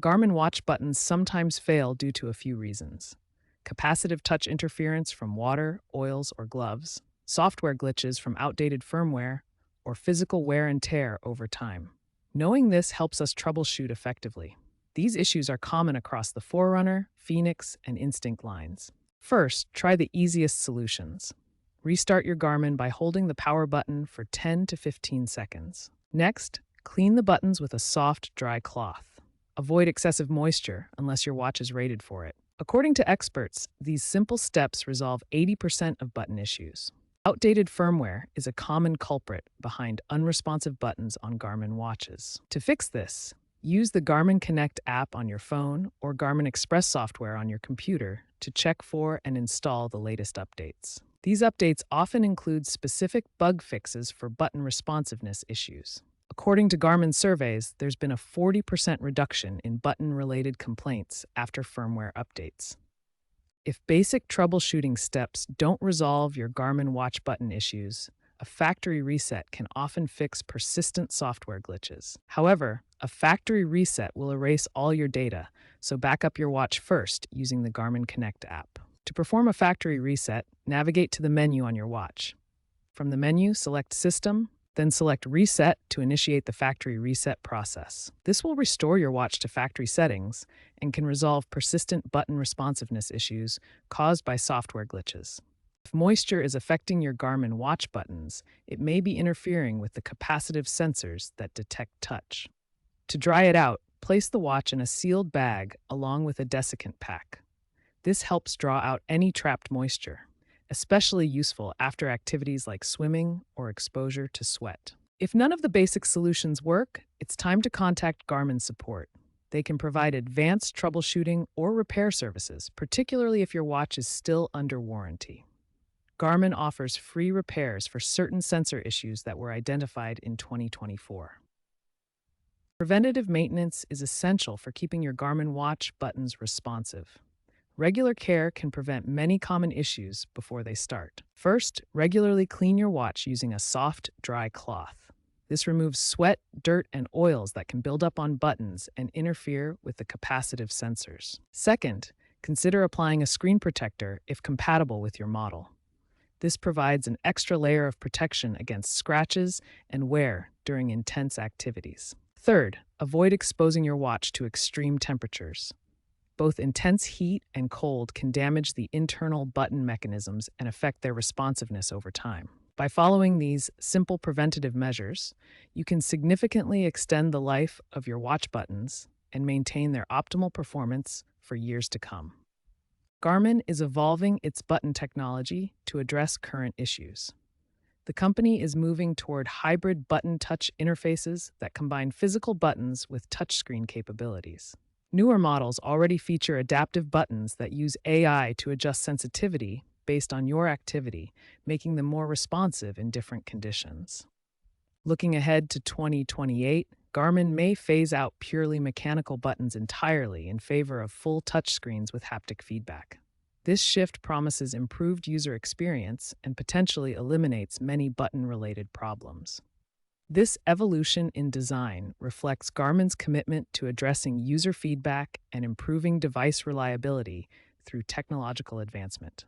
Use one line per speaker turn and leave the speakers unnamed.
Garmin watch buttons sometimes fail due to a few reasons: capacitive touch interference from water, oils, or gloves, software glitches from outdated firmware, or physical wear and tear over time. Knowing this helps us troubleshoot effectively. These issues are common across the Forerunner, Phoenix, and Instinct lines. First, try the easiest solutions. Restart your Garmin by holding the power button for 10 to 15 seconds. Next, clean the buttons with a soft, dry cloth. Avoid excessive moisture unless your watch is rated for it. According to experts, these simple steps resolve 80% of button issues. Outdated firmware is a common culprit behind unresponsive buttons on Garmin watches. To fix this, use the Garmin Connect app on your phone or Garmin Express software on your computer to check for and install the latest updates. These updates often include specific bug fixes for button responsiveness issues. According to Garmin surveys, there's been a 40% reduction in button-related complaints after firmware updates. If basic troubleshooting steps don't resolve your Garmin watch button issues, a factory reset can often fix persistent software glitches. However, a factory reset will erase all your data, so back up your watch first using the Garmin Connect app. To perform a factory reset, navigate to the menu on your watch. From the menu, select System, then select Reset to initiate the factory reset process. This will restore your watch to factory settings and can resolve persistent button responsiveness issues caused by software glitches. If moisture is affecting your Garmin watch buttons, it may be interfering with the capacitive sensors that detect touch. To dry it out, place the watch in a sealed bag along with a desiccant pack. This helps draw out any trapped moisture, especially useful after activities like swimming or exposure to sweat. If none of the basic solutions work, it's time to contact Garmin support. They can provide advanced troubleshooting or repair services, particularly if your watch is still under warranty. Garmin offers free repairs for certain sensor issues that were identified in 2024. Preventative maintenance is essential for keeping your Garmin watch buttons responsive. Regular care can prevent many common issues before they start. First, regularly clean your watch using a soft, dry cloth. This removes sweat, dirt, and oils that can build up on buttons and interfere with the capacitive sensors. Second, consider applying a screen protector if compatible with your model. This provides an extra layer of protection against scratches and wear during intense activities. Third, avoid exposing your watch to extreme temperatures. Both intense heat and cold can damage the internal button mechanisms and affect their responsiveness over time. By following these simple preventative measures, you can significantly extend the life of your watch buttons and maintain their optimal performance for years to come. Garmin is evolving its button technology to address current issues. The company is moving toward hybrid button touch interfaces that combine physical buttons with touchscreen capabilities. Newer models already feature adaptive buttons that use AI to adjust sensitivity based on your activity, making them more responsive in different conditions. Looking ahead to 2028, Garmin may phase out purely mechanical buttons entirely in favor of full touchscreens with haptic feedback. This shift promises improved user experience and potentially eliminates many button-related problems. This evolution in design reflects Garmin's commitment to addressing user feedback and improving device reliability through technological advancement.